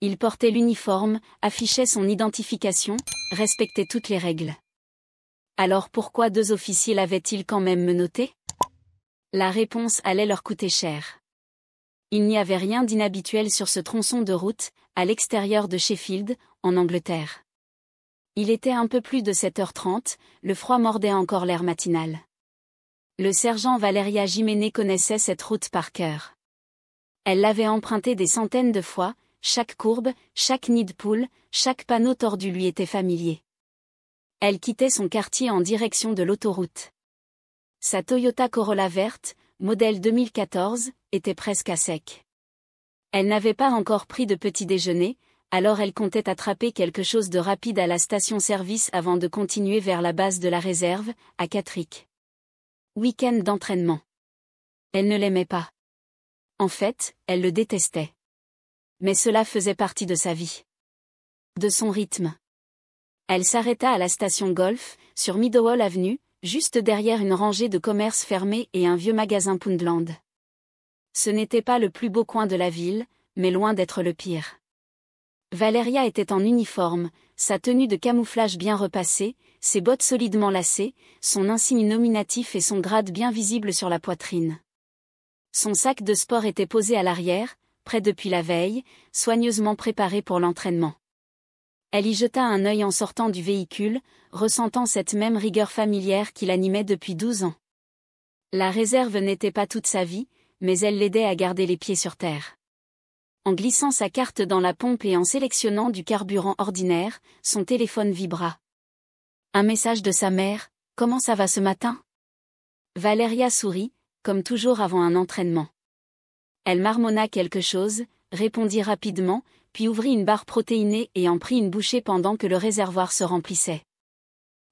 Il portait l'uniforme, affichait son identification, respectait toutes les règles. Alors pourquoi 2 officiers l'avaient-ils quand même menotté? La réponse allait leur coûter cher. Il n'y avait rien d'inhabituel sur ce tronçon de route, à l'extérieur de Sheffield, en Angleterre. Il était un peu plus de 7h30, le froid mordait encore l'air matinal. Le sergent Valeria Jiménez connaissait cette route par cœur. Elle l'avait empruntée des centaines de fois, chaque courbe, chaque nid de poule, chaque panneau tordu lui était familier. Elle quittait son quartier en direction de l'autoroute. Sa Toyota Corolla verte, modèle 2014, était presque à sec. Elle n'avait pas encore pris de petit déjeuner, alors elle comptait attraper quelque chose de rapide à la station-service avant de continuer vers la base de la réserve, à Catterick. Week-end d'entraînement. Elle ne l'aimait pas. En fait, elle le détestait. Mais cela faisait partie de sa vie. De son rythme. Elle s'arrêta à la station Golf, sur Meadowhall Avenue, juste derrière une rangée de commerces fermés et un vieux magasin Poundland. Ce n'était pas le plus beau coin de la ville, mais loin d'être le pire. Valeria était en uniforme, sa tenue de camouflage bien repassée, ses bottes solidement lacées, son insigne nominatif et son grade bien visible sur la poitrine. Son sac de sport était posé à l'arrière, prêt depuis la veille, soigneusement préparé pour l'entraînement. Elle y jeta un œil en sortant du véhicule, ressentant cette même rigueur familière qui l'animait depuis 12 ans. La réserve n'était pas toute sa vie, mais elle l'aidait à garder les pieds sur terre. En glissant sa carte dans la pompe et en sélectionnant du carburant ordinaire, son téléphone vibra. Un message de sa mère, « Comment ça va ce matin ?» Valeria sourit, comme toujours avant un entraînement. Elle marmonna quelque chose, répondit rapidement, puis ouvrit une barre protéinée et en prit une bouchée pendant que le réservoir se remplissait.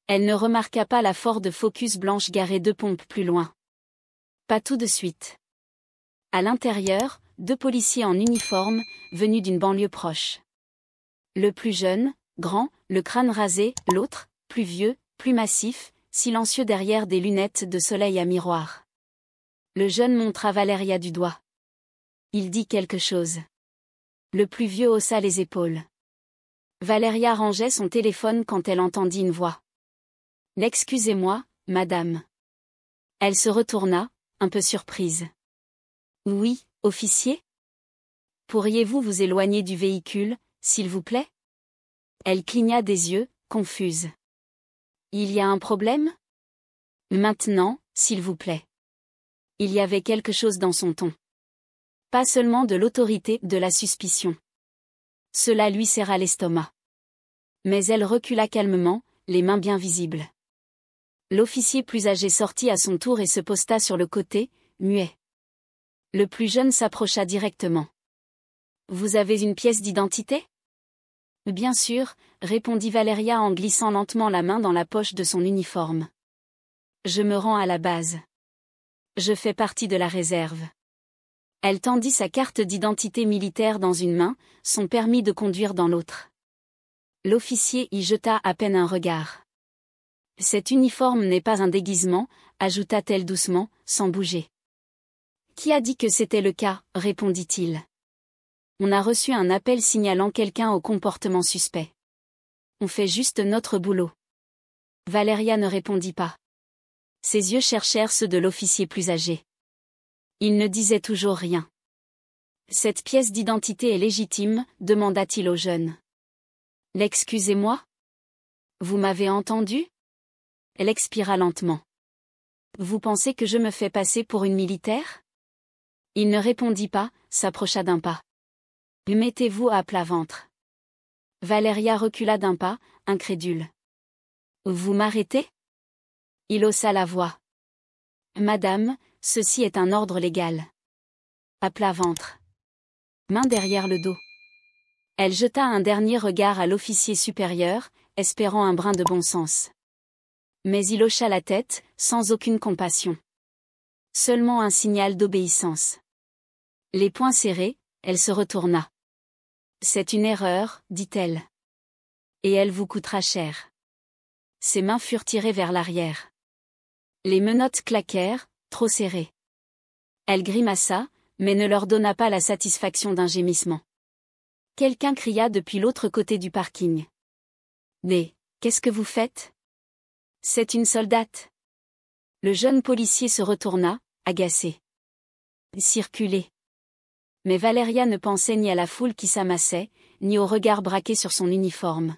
Elle ne remarqua pas la Ford Focus blanche garée 2 pompes plus loin. Pas tout de suite. À l'intérieur, 2 policiers en uniforme, venus d'une banlieue proche. Le plus jeune, grand, le crâne rasé, l'autre, plus vieux, plus massif, silencieux derrière des lunettes de soleil à miroir. Le jeune montra Valeria du doigt. Il dit quelque chose. Le plus vieux haussa les épaules. Valeria rangeait son téléphone quand elle entendit une voix. « Excusez-moi, madame. » Elle se retourna, un peu surprise. « Oui, officier ? Pourriez-vous vous éloigner du véhicule, s'il vous plaît ?» Elle cligna des yeux, confuse. « Il y a un problème ? » « Maintenant, s'il vous plaît. » Il y avait quelque chose dans son ton. Pas seulement de l'autorité, de la suspicion. Cela lui serra l'estomac. Mais elle recula calmement, les mains bien visibles. L'officier plus âgé sortit à son tour et se posta sur le côté, muet. Le plus jeune s'approcha directement. « Vous avez une pièce d'identité ? » « Bien sûr, » répondit Valeria en glissant lentement la main dans la poche de son uniforme. « Je me rends à la base. Je fais partie de la réserve. » Elle tendit sa carte d'identité militaire dans une main, son permis de conduire dans l'autre. L'officier y jeta à peine un regard. « Cet uniforme n'est pas un déguisement, » ajouta-t-elle doucement, sans bouger. « Qui a dit que c'était le cas ?» répondit-il. « On a reçu un appel signalant quelqu'un au comportement suspect. On fait juste notre boulot. » Valeria ne répondit pas. Ses yeux cherchèrent ceux de l'officier plus âgé. Il ne disait toujours rien. « Cette pièce d'identité est légitime ?» demanda-t-il au jeune. « L'excusez-moi ? Vous m'avez entendu ? » Elle expira lentement. « Vous pensez que je me fais passer pour une militaire ? » Il ne répondit pas, s'approcha d'un pas. « Mettez-vous à plat ventre. » Valeria recula d'un pas, incrédule. « Vous m'arrêtez ? » Il haussa la voix. « Madame, ceci est un ordre légal. » À plat ventre. Main derrière le dos. Elle jeta un dernier regard à l'officier supérieur, espérant un brin de bon sens. Mais il hocha la tête, sans aucune compassion. Seulement un signal d'obéissance. Les poings serrés, elle se retourna. « C'est une erreur, dit-elle. Et elle vous coûtera cher. » Ses mains furent tirées vers l'arrière. Les menottes claquèrent, trop serrées. Elle grimaça, mais ne leur donna pas la satisfaction d'un gémissement. Quelqu'un cria depuis l'autre côté du parking. Mais, qu'est-ce que vous faites? C'est une soldate. Le jeune policier se retourna, agacé. Circulez. Mais Valeria ne pensait ni à la foule qui s'amassait, ni au regard braqué sur son uniforme.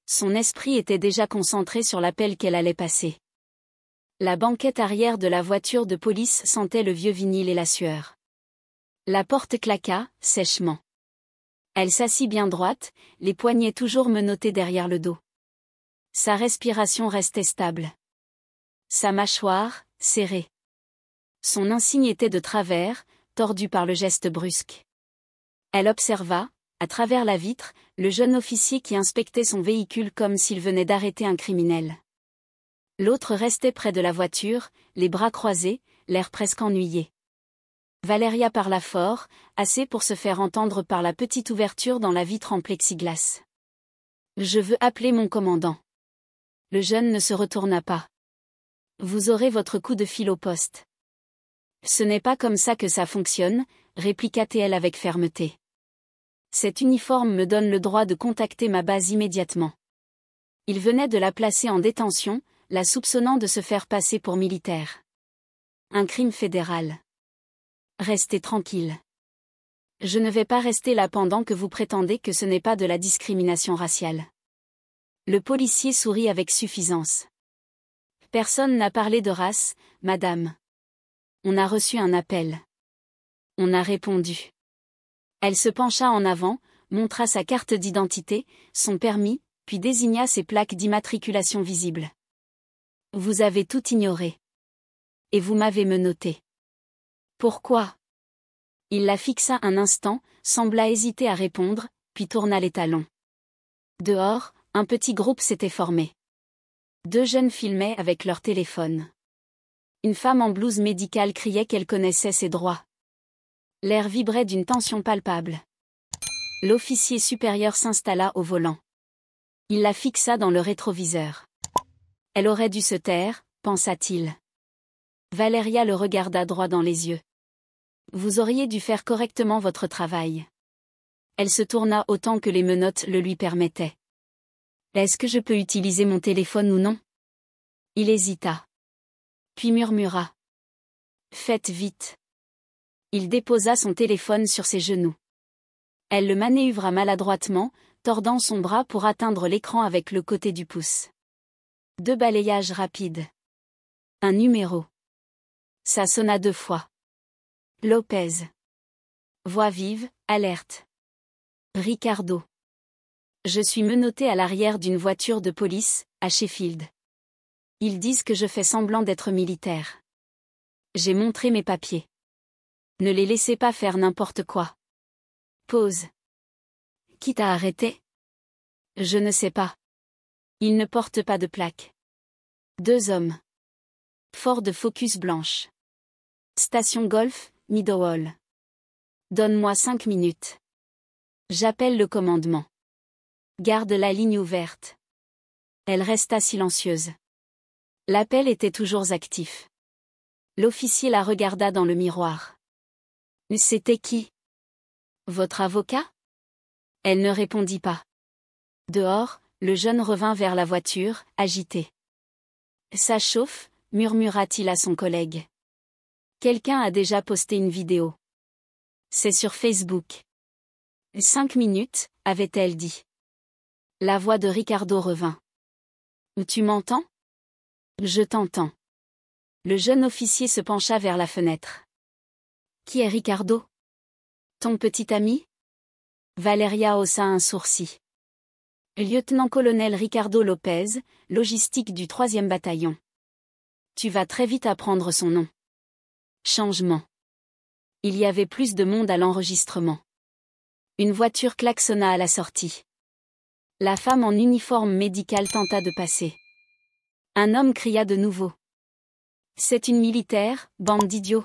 Son esprit était déjà concentré sur l'appel qu'elle allait passer. La banquette arrière de la voiture de police sentait le vieux vinyle et la sueur. La porte claqua, sèchement. Elle s'assit bien droite, les poignets toujours menottés derrière le dos. Sa respiration restait stable. Sa mâchoire, serrée. Son insigne était de travers, tordu par le geste brusque. Elle observa, à travers la vitre, le jeune officier qui inspectait son véhicule comme s'il venait d'arrêter un criminel. L'autre restait près de la voiture, les bras croisés, l'air presque ennuyé. Valeria parla fort, assez pour se faire entendre par la petite ouverture dans la vitre en plexiglas. « Je veux appeler mon commandant. » Le jeune ne se retourna pas. « Vous aurez votre coup de fil au poste. » « Ce n'est pas comme ça que ça fonctionne, » répliqua-t-elle avec fermeté. « Cet uniforme me donne le droit de contacter ma base immédiatement. » Il venait de la placer en détention, la soupçonnant de se faire passer pour militaire. Un crime fédéral. Restez tranquille. Je ne vais pas rester là pendant que vous prétendez que ce n'est pas de la discrimination raciale. Le policier sourit avec suffisance. Personne n'a parlé de race, madame. On a reçu un appel. On a répondu. Elle se pencha en avant, montra sa carte d'identité, son permis, puis désigna ses plaques d'immatriculation visibles. Vous avez tout ignoré. Et vous m'avez menotté. Pourquoi? Il la fixa un instant, sembla hésiter à répondre, puis tourna les talons. Dehors, un petit groupe s'était formé. 2 jeunes filmaient avec leur téléphone. Une femme en blouse médicale criait qu'elle connaissait ses droits. L'air vibrait d'une tension palpable. L'officier supérieur s'installa au volant. Il la fixa dans le rétroviseur. Elle aurait dû se taire, pensa-t-il. Valeria le regarda droit dans les yeux. Vous auriez dû faire correctement votre travail. Elle se tourna autant que les menottes le lui permettaient. Est-ce que je peux utiliser mon téléphone ou non? Il hésita. Puis murmura. Faites vite. Il déposa son téléphone sur ses genoux. Elle le manœuvra maladroitement, tordant son bras pour atteindre l'écran avec le côté du pouce. 2 balayages rapides. Un numéro. Ça sonna 2 fois. Lopez. Voix vive, alerte. Ricardo. Je suis menotté à l'arrière d'une voiture de police, à Sheffield. Ils disent que je fais semblant d'être militaire. J'ai montré mes papiers. Ne les laissez pas faire n'importe quoi. Pause. Qui t'a arrêté? Je ne sais pas. Ils ne portent pas de plaque. 2 hommes. Ford Focus blanche. Station Golf, Meadowhall. Donne-moi 5 minutes. J'appelle le commandement. Garde la ligne ouverte. Elle resta silencieuse. L'appel était toujours actif. L'officier la regarda dans le miroir. C'était qui? Votre avocat? Elle ne répondit pas. Dehors, le jeune revint vers la voiture, agité. Ça chauffe, murmura-t-il à son collègue. Quelqu'un a déjà posté une vidéo. C'est sur Facebook. 5 minutes, avait-elle dit. La voix de Ricardo revint. Tu m'entends? Je t'entends. Le jeune officier se pencha vers la fenêtre. Qui est Ricardo? Ton petit ami? Valeria haussa un sourcil. Lieutenant-colonel Ricardo Lopez, logistique du 3e bataillon. Tu vas très vite apprendre son nom. Changement. Il y avait plus de monde à l'enregistrement. Une voiture klaxonna à la sortie. La femme en uniforme médical tenta de passer. Un homme cria de nouveau. C'est une militaire, bande d'idiots.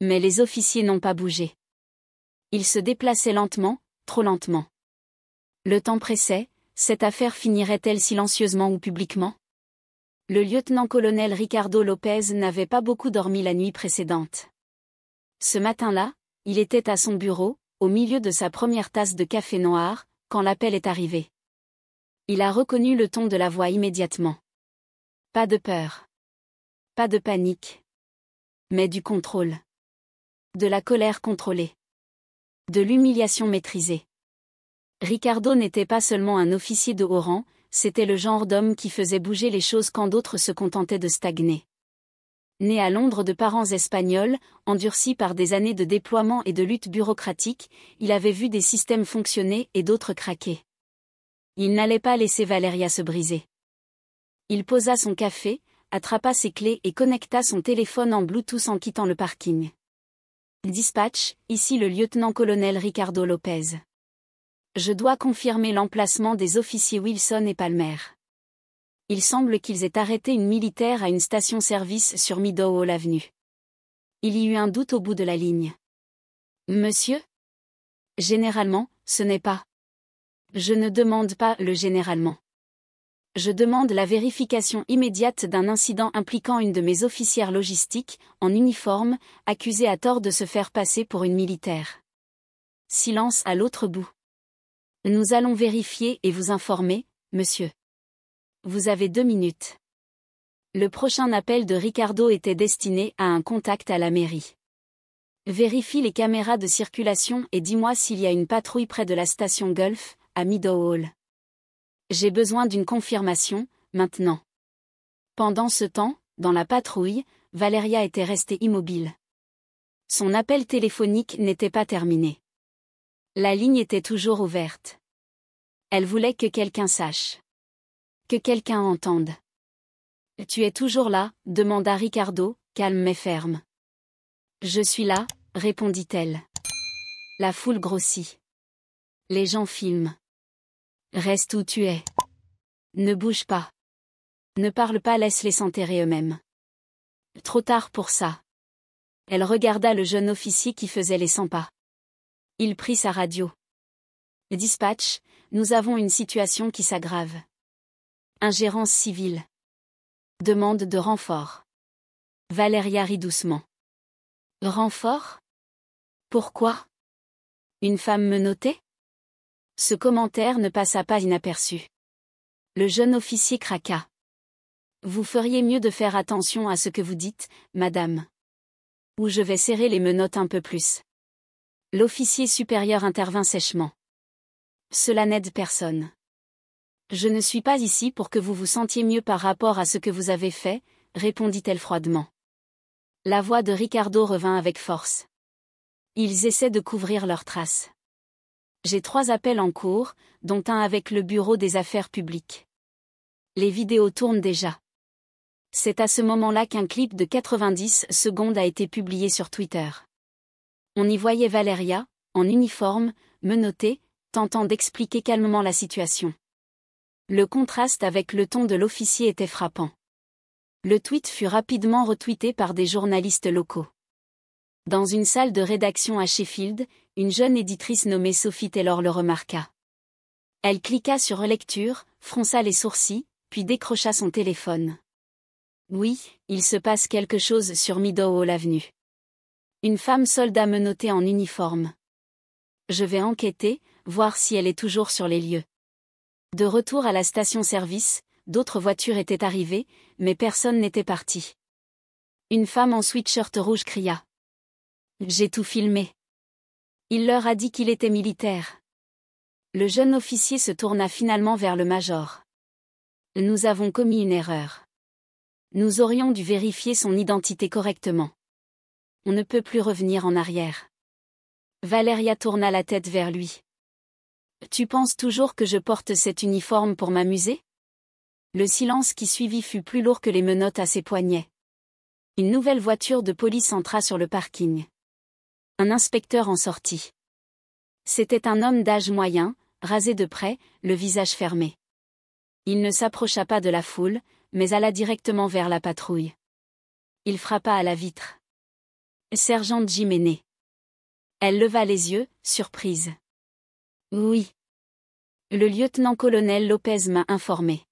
Mais les officiers n'ont pas bougé. Ils se déplaçaient lentement, trop lentement. Le temps pressait, cette affaire finirait-elle silencieusement ou publiquement? Le lieutenant-colonel Ricardo Lopez n'avait pas beaucoup dormi la nuit précédente. Ce matin-là, il était à son bureau, au milieu de sa première tasse de café noir, quand l'appel est arrivé. Il a reconnu le ton de la voix immédiatement. Pas de peur. Pas de panique. Mais du contrôle. De la colère contrôlée. De l'humiliation maîtrisée. Ricardo n'était pas seulement un officier de haut rang, c'était le genre d'homme qui faisait bouger les choses quand d'autres se contentaient de stagner. Né à Londres de parents espagnols, endurci par des années de déploiement et de lutte bureaucratique, il avait vu des systèmes fonctionner et d'autres craquer. Il n'allait pas laisser Valeria se briser. Il posa son café, attrapa ses clés et connecta son téléphone en Bluetooth en quittant le parking. Dispatch, ici le lieutenant-colonel Ricardo Lopez. Je dois confirmer l'emplacement des officiers Wilson et Palmer. Il semble qu'ils aient arrêté une militaire à une station-service sur Meadow Avenue. Il y eut un doute au bout de la ligne. Monsieur ? Généralement, ce n'est pas. Je ne demande pas le généralement. Je demande la vérification immédiate d'un incident impliquant une de mes officières logistiques, en uniforme, accusée à tort de se faire passer pour une militaire. Silence à l'autre bout. Nous allons vérifier et vous informer, monsieur. Vous avez 2 minutes. Le prochain appel de Ricardo était destiné à un contact à la mairie. Vérifie les caméras de circulation et dis-moi s'il y a une patrouille près de la station Gulf, à Meadow Hall. J'ai besoin d'une confirmation, maintenant. Pendant ce temps, dans la patrouille, Valeria était restée immobile. Son appel téléphonique n'était pas terminé. La ligne était toujours ouverte. Elle voulait que quelqu'un sache. Que quelqu'un entende. « Tu es toujours là ?» demanda Ricardo, calme mais ferme. « Je suis là », répondit-elle. La foule grossit. Les gens filment. « Reste où tu es. Ne bouge pas. Ne parle pas, laisse-les s'enterrer eux-mêmes. » Trop tard pour ça. Elle regarda le jeune officier qui faisait les 100 pas. Il prit sa radio. « Dispatch, nous avons une situation qui s'aggrave. Ingérence civile. Demande de renfort. » Valeria rit doucement. Renfort ? Pourquoi ? Une femme menottée ? Ce commentaire ne passa pas inaperçu. Le jeune officier craqua. Vous feriez mieux de faire attention à ce que vous dites, madame. Ou je vais serrer les menottes un peu plus. L'officier supérieur intervint sèchement. Cela n'aide personne. Je ne suis pas ici pour que vous vous sentiez mieux par rapport à ce que vous avez fait, répondit-elle froidement. La voix de Ricardo revint avec force. Ils essaient de couvrir leurs traces. J'ai 3 appels en cours, dont un avec le bureau des affaires publiques. Les vidéos tournent déjà. C'est à ce moment-là qu'un clip de 90 secondes a été publié sur Twitter. On y voyait Valeria, en uniforme, menottée, tentant d'expliquer calmement la situation. Le contraste avec le ton de l'officier était frappant. Le tweet fut rapidement retweeté par des journalistes locaux. Dans une salle de rédaction à Sheffield, une jeune éditrice nommée Sophie Taylor le remarqua. Elle cliqua sur Relecture, fronça les sourcils, puis décrocha son téléphone. Oui, il se passe quelque chose sur Meadow Avenue. Une femme soldat menottée en uniforme. Je vais enquêter, voir si elle est toujours sur les lieux. De retour à la station-service, d'autres voitures étaient arrivées, mais personne n'était parti. Une femme en sweatshirt rouge cria. J'ai tout filmé. Il leur a dit qu'il était militaire. Le jeune officier se tourna finalement vers le major. Nous avons commis une erreur. Nous aurions dû vérifier son identité correctement. On ne peut plus revenir en arrière. Valeria tourna la tête vers lui. Tu penses toujours que je porte cet uniforme pour m'amuser ? Le silence qui suivit fut plus lourd que les menottes à ses poignets. Une nouvelle voiture de police entra sur le parking. Un inspecteur en sortit. C'était un homme d'âge moyen, rasé de près, le visage fermé. Il ne s'approcha pas de la foule, mais alla directement vers la patrouille. Il frappa à la vitre. Sergent Jiménez. Elle leva les yeux, surprise. Oui. Le lieutenant-colonel Lopez m'a informé.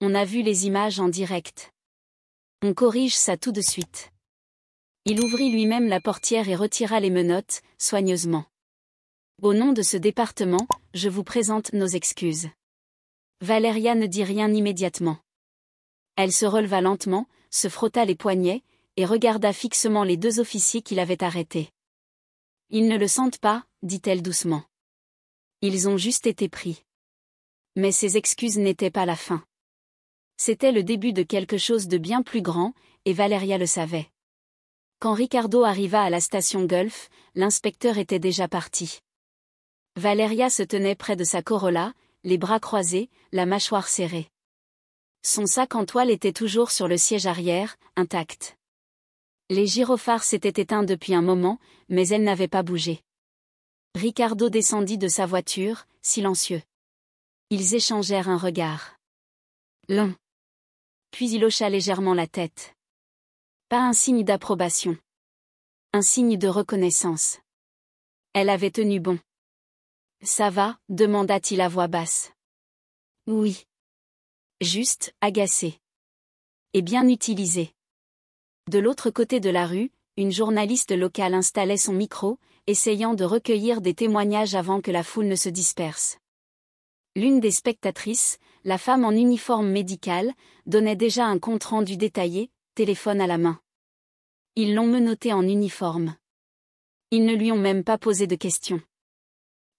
On a vu les images en direct. On corrige ça tout de suite. Il ouvrit lui-même la portière et retira les menottes, soigneusement. Au nom de ce département, je vous présente nos excuses. Valeria ne dit rien immédiatement. Elle se releva lentement, se frotta les poignets, et regarda fixement les deux officiers qui l'avaient arrêtée. Ils ne le sentent pas, dit-elle doucement. Ils ont juste été pris. Mais ces excuses n'étaient pas la fin. C'était le début de quelque chose de bien plus grand, et Valeria le savait. Quand Ricardo arriva à la station Gulf, l'inspecteur était déjà parti. Valeria se tenait près de sa Corolla, les bras croisés, la mâchoire serrée. Son sac en toile était toujours sur le siège arrière, intact. Les gyrophares s'étaient éteints depuis un moment, mais elle n'avait pas bougé. Ricardo descendit de sa voiture, silencieux. Ils échangèrent un regard. Long. Puis il hocha légèrement la tête. Pas un signe d'approbation. Un signe de reconnaissance. Elle avait tenu bon. Ça va, demanda-t-il à voix basse. Oui. Juste, agacé. Et bien utilisé. De l'autre côté de la rue, une journaliste locale installait son micro, essayant de recueillir des témoignages avant que la foule ne se disperse. L'une des spectatrices, la femme en uniforme médical, donnait déjà un compte-rendu détaillé, téléphone à la main. Ils l'ont menottée en uniforme. Ils ne lui ont même pas posé de questions.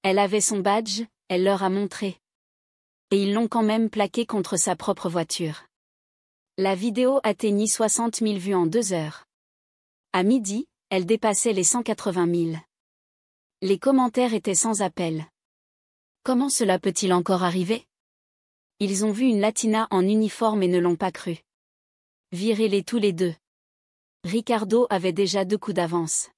Elle avait son badge, elle leur a montré. Et ils l'ont quand même plaqué contre sa propre voiture. La vidéo atteignit 60 000 vues en 2 heures. À midi, elle dépassait les 180 000. Les commentaires étaient sans appel. Comment cela peut-il encore arriver? Ils ont vu une latina en uniforme et ne l'ont pas cru. Virez-les tous les deux. Ricardo avait déjà 2 coups d'avance.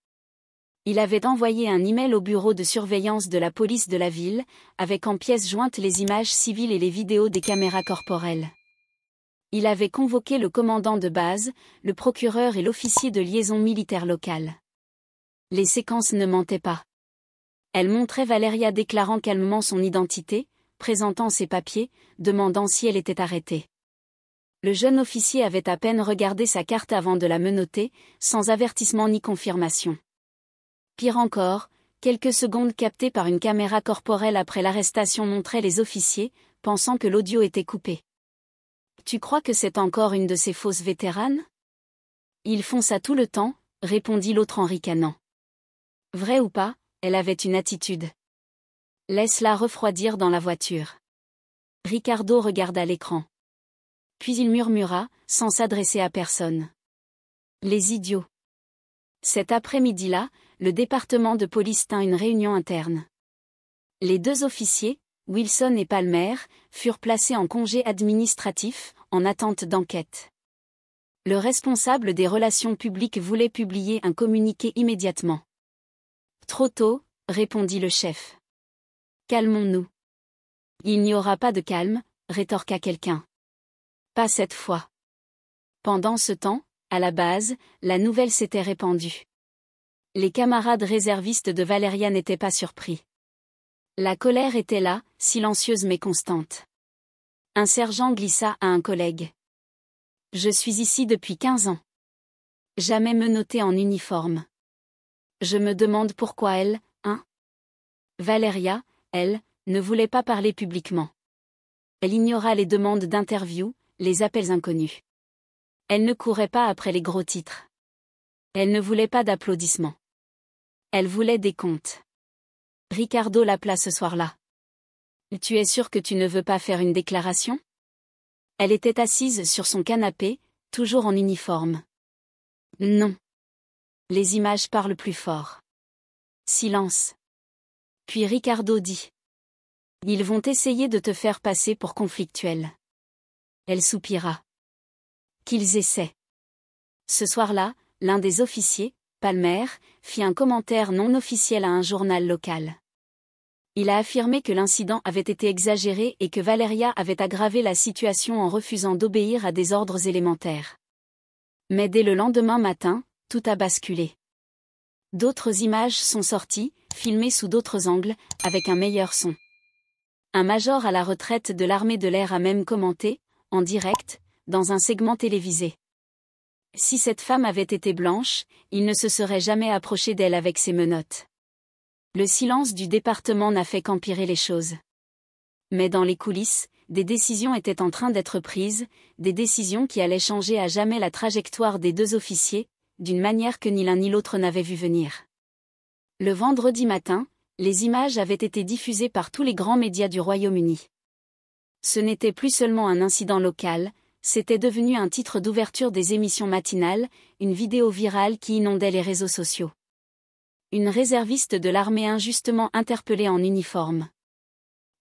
Il avait envoyé un email au bureau de surveillance de la police de la ville, avec en pièces jointes les images civiles et les vidéos des caméras corporelles. Il avait convoqué le commandant de base, le procureur et l'officier de liaison militaire locale. Les séquences ne mentaient pas. Elle montrait Valeria déclarant calmement son identité, présentant ses papiers, demandant si elle était arrêtée. Le jeune officier avait à peine regardé sa carte avant de la menotter, sans avertissement ni confirmation. Pire encore, quelques secondes captées par une caméra corporelle après l'arrestation montraient les officiers, pensant que l'audio était coupé. Tu crois que c'est encore une de ces fausses vétéranes? Ils font ça tout le temps, répondit l'autre en ricanant. Vrai ou pas, elle avait une attitude. Laisse-la refroidir dans la voiture. Ricardo regarda l'écran. Puis il murmura, sans s'adresser à personne. Les idiots. Cet après-midi-là, le département de police tint une réunion interne. Les 2 officiers, Wilson et Palmer, furent placés en congé administratif, en attente d'enquête. Le responsable des relations publiques voulait publier un communiqué immédiatement. Trop tôt, répondit le chef. Calmons-nous. Il n'y aura pas de calme, rétorqua quelqu'un. Pas cette fois. Pendant ce temps, à la base, la nouvelle s'était répandue. Les camarades réservistes de Valeria n'étaient pas surpris. La colère était là, silencieuse mais constante. Un sergent glissa à un collègue. Je suis ici depuis 15 ans. Jamais menottée en uniforme. Je me demande pourquoi elle, hein? Valeria, elle, ne voulait pas parler publiquement. Elle ignora les demandes d'interview, les appels inconnus. Elle ne courait pas après les gros titres. Elle ne voulait pas d'applaudissements. Elle voulait des comptes. Ricardo l'appela ce soir-là. Tu es sûr que tu ne veux pas faire une déclaration? Elle était assise sur son canapé, toujours en uniforme. Non. Les images parlent plus fort. Silence. Puis Ricardo dit. Ils vont essayer de te faire passer pour conflictuel. Elle soupira. Qu'ils essaient. Ce soir-là, l'un des officiers, Palmer, fit un commentaire non officiel à un journal local. Il a affirmé que l'incident avait été exagéré et que Valeria avait aggravé la situation en refusant d'obéir à des ordres élémentaires. Mais dès le lendemain matin, tout a basculé. D'autres images sont sorties, filmées sous d'autres angles, avec un meilleur son. Un major à la retraite de l'armée de l'air a même commenté, en direct, dans un segment télévisé. Si cette femme avait été blanche, il ne se serait jamais approché d'elle avec ses menottes. Le silence du département n'a fait qu'empirer les choses. Mais dans les coulisses, des décisions étaient en train d'être prises, des décisions qui allaient changer à jamais la trajectoire des deux officiers, d'une manière que ni l'un ni l'autre n'avait vu venir. Le vendredi matin, les images avaient été diffusées par tous les grands médias du Royaume-Uni. Ce n'était plus seulement un incident local, c'était devenu un titre d'ouverture des émissions matinales, une vidéo virale qui inondait les réseaux sociaux. Une réserviste de l'armée injustement interpellée en uniforme.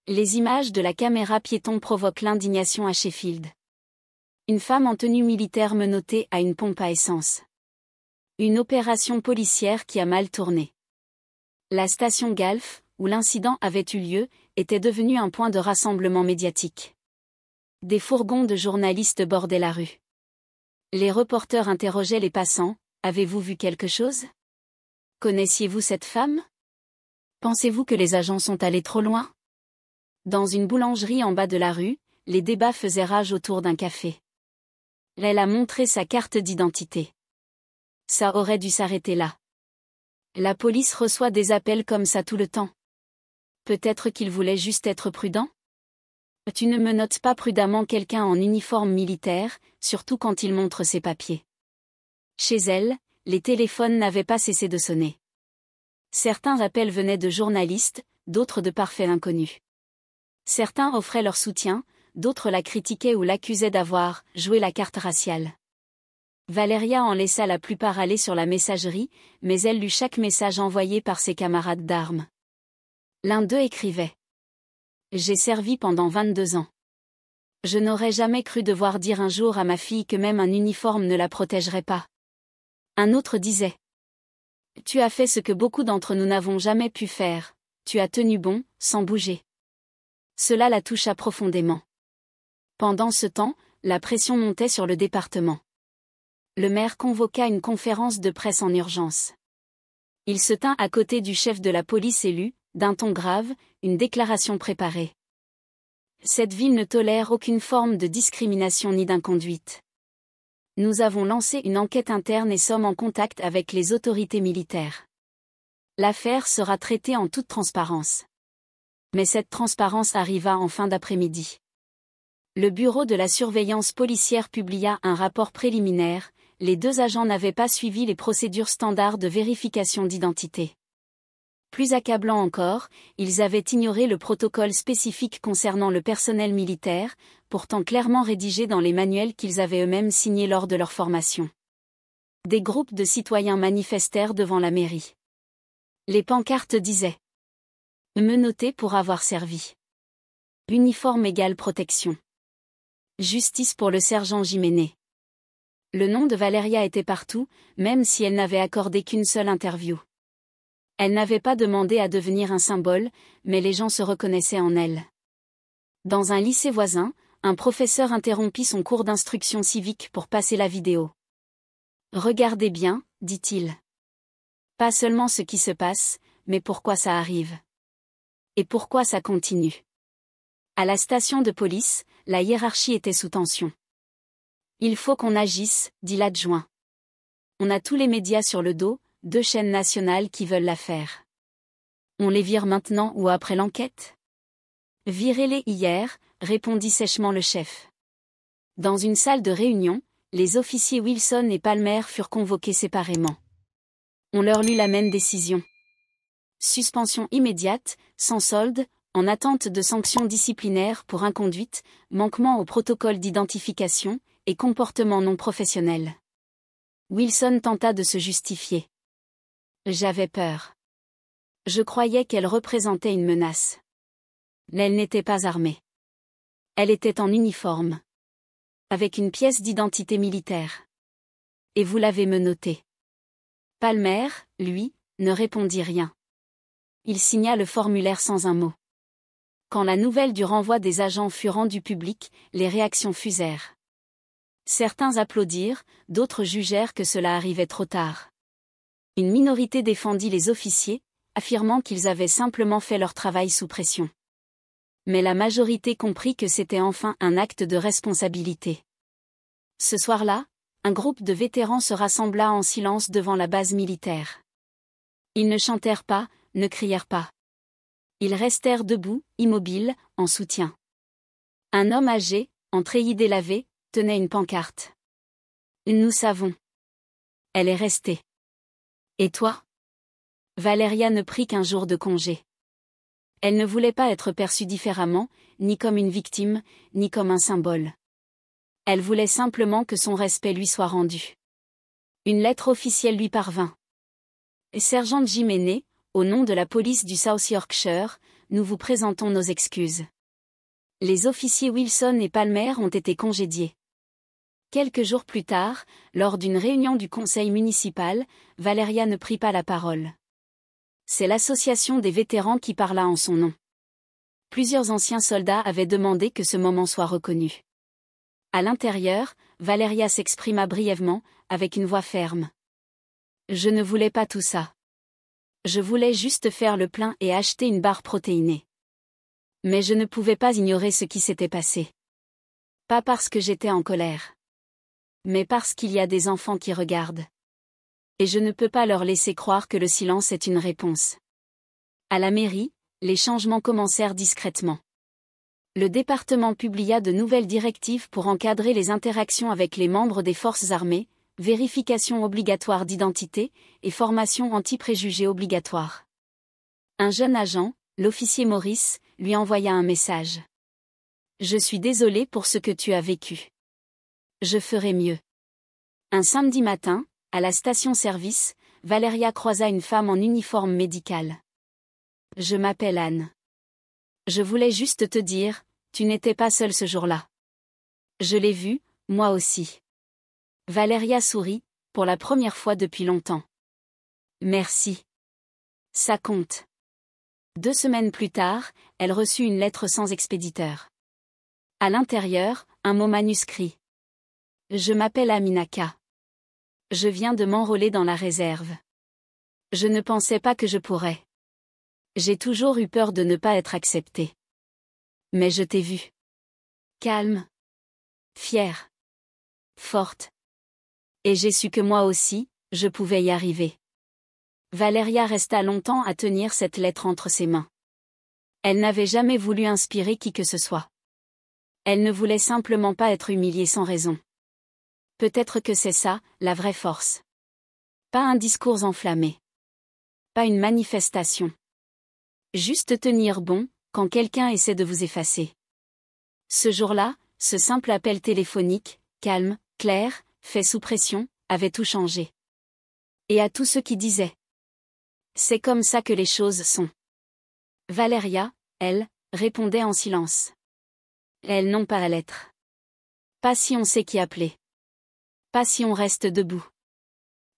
Les images de la caméra piéton provoquent l'indignation à Sheffield. Une femme en tenue militaire menottée à une pompe à essence. Une opération policière qui a mal tourné. La station Galf, où l'incident avait eu lieu, était devenue un point de rassemblement médiatique. Des fourgons de journalistes bordaient la rue. Les reporters interrogeaient les passants, « Avez-vous vu quelque chose ? Connaissiez-vous cette femme ? Pensez-vous que les agents sont allés trop loin ? » Dans une boulangerie en bas de la rue, les débats faisaient rage autour d'un café. Elle a montré sa carte d'identité. Ça aurait dû s'arrêter là. La police reçoit des appels comme ça tout le temps. Peut-être qu'il voulait juste être prudent ? Tu ne menottes pas prudemment quelqu'un en uniforme militaire, surtout quand il montre ses papiers. Chez elle, les téléphones n'avaient pas cessé de sonner. Certains appels venaient de journalistes, d'autres de parfaits inconnus. Certains offraient leur soutien, d'autres la critiquaient ou l'accusaient d'avoir « joué la carte raciale ». Valeria en laissa la plupart aller sur la messagerie, mais elle lut chaque message envoyé par ses camarades d'armes. L'un d'eux écrivait « J'ai servi pendant 22 ans. Je n'aurais jamais cru devoir dire un jour à ma fille que même un uniforme ne la protégerait pas. » Un autre disait « Tu as fait ce que beaucoup d'entre nous n'avons jamais pu faire, tu as tenu bon, sans bouger. » Cela la toucha profondément. Pendant ce temps, la pression montait sur le département. Le maire convoqua une conférence de presse en urgence. Il se tint à côté du chef de la police et lut, d'un ton grave, une déclaration préparée. Cette ville ne tolère aucune forme de discrimination ni d'inconduite. Nous avons lancé une enquête interne et sommes en contact avec les autorités militaires. L'affaire sera traitée en toute transparence. Mais cette transparence arriva en fin d'après-midi. Le bureau de la surveillance policière publia un rapport préliminaire. Les deux agents n'avaient pas suivi les procédures standards de vérification d'identité. Plus accablant encore, ils avaient ignoré le protocole spécifique concernant le personnel militaire, pourtant clairement rédigé dans les manuels qu'ils avaient eux-mêmes signés lors de leur formation. Des groupes de citoyens manifestèrent devant la mairie. Les pancartes disaient « Menotté pour avoir servi. Uniforme égale protection. Justice pour le sergent Jiménez. » Le nom de Valeria était partout, même si elle n'avait accordé qu'une seule interview. Elle n'avait pas demandé à devenir un symbole, mais les gens se reconnaissaient en elle. Dans un lycée voisin, un professeur interrompit son cours d'instruction civique pour passer la vidéo. « Regardez bien, dit-il. Pas seulement ce qui se passe, mais pourquoi ça arrive. Et pourquoi ça continue. » À la station de police, la hiérarchie était sous tension. « Il faut qu'on agisse, dit l'adjoint. On a tous les médias sur le dos, 2 chaînes nationales qui veulent l'affaire. On les vire maintenant ou après l'enquête ? Virez-les hier, répondit sèchement le chef. Dans une salle de réunion, les officiers Wilson et Palmer furent convoqués séparément. On leur lut la même décision. Suspension immédiate, sans solde, en attente de sanctions disciplinaires pour inconduite, manquement au protocole d'identification, et comportement non professionnel. Wilson tenta de se justifier. J'avais peur. Je croyais qu'elle représentait une menace. Elle n'était pas armée. Elle était en uniforme. Avec une pièce d'identité militaire. Et vous l'avez menotté. Palmer, lui, ne répondit rien. Il signa le formulaire sans un mot. Quand la nouvelle du renvoi des agents fut rendue publique, les réactions fusèrent. Certains applaudirent, d'autres jugèrent que cela arrivait trop tard. Une minorité défendit les officiers, affirmant qu'ils avaient simplement fait leur travail sous pression. Mais la majorité comprit que c'était enfin un acte de responsabilité. Ce soir-là, un groupe de vétérans se rassembla en silence devant la base militaire. Ils ne chantèrent pas, ne crièrent pas. Ils restèrent debout, immobiles, en soutien. Un homme âgé, en treillis délavé, tenait une pancarte. Nous savons. Elle est restée. Et toi? Valéria ne prit qu'un jour de congé. Elle ne voulait pas être perçue différemment, ni comme une victime, ni comme un symbole. Elle voulait simplement que son respect lui soit rendu. Une lettre officielle lui parvint. Sergent Jiménez, au nom de la police du South Yorkshire, nous vous présentons nos excuses. Les officiers Wilson et Palmer ont été congédiés. Quelques jours plus tard, lors d'une réunion du conseil municipal, Valéria ne prit pas la parole. C'est l'association des vétérans qui parla en son nom. Plusieurs anciens soldats avaient demandé que ce moment soit reconnu. À l'intérieur, Valéria s'exprima brièvement, avec une voix ferme. Je ne voulais pas tout ça. Je voulais juste faire le plein et acheter une barre protéinée. Mais je ne pouvais pas ignorer ce qui s'était passé. Pas parce que j'étais en colère. Mais parce qu'il y a des enfants qui regardent. Et je ne peux pas leur laisser croire que le silence est une réponse. À la mairie, les changements commencèrent discrètement. Le département publia de nouvelles directives pour encadrer les interactions avec les membres des forces armées, vérification obligatoire d'identité, et formation anti-préjugés obligatoire. Un jeune agent, l'officier Maurice, lui envoya un message. Je suis désolé pour ce que tu as vécu. Je ferai mieux. Un samedi matin, à la station-service, Valéria croisa une femme en uniforme médical. Je m'appelle Anne. Je voulais juste te dire, tu n'étais pas seule ce jour-là. Je l'ai vue, moi aussi. Valéria sourit, pour la première fois depuis longtemps. Merci. Ça compte. 2 semaines plus tard, elle reçut une lettre sans expéditeur. À l'intérieur, un mot manuscrit. Je m'appelle Aminaka. Je viens de m'enrôler dans la réserve. Je ne pensais pas que je pourrais. J'ai toujours eu peur de ne pas être acceptée. Mais je t'ai vue. Calme. Fière. Forte. Et j'ai su que moi aussi, je pouvais y arriver. Valéria resta longtemps à tenir cette lettre entre ses mains. Elle n'avait jamais voulu inspirer qui que ce soit. Elle ne voulait simplement pas être humiliée sans raison. Peut-être que c'est ça, la vraie force. Pas un discours enflammé. Pas une manifestation. Juste tenir bon, quand quelqu'un essaie de vous effacer. Ce jour-là, ce simple appel téléphonique, calme, clair, fait sous pression, avait tout changé. Et à tous ceux qui disaient. C'est comme ça que les choses sont. Valéria, elle, répondait en silence. Elles n'ont pas à l'être. Pas si on sait qui appeler. Pas si on reste debout.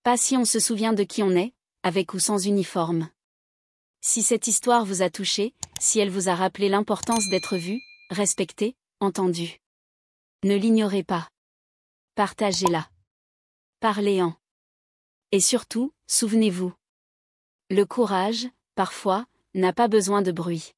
Pas si on se souvient de qui on est, avec ou sans uniforme. Si cette histoire vous a touché, si elle vous a rappelé l'importance d'être vu, respecté, entendu. Ne l'ignorez pas. Partagez-la. Parlez-en. Et surtout, souvenez-vous. Le courage, parfois, n'a pas besoin de bruit.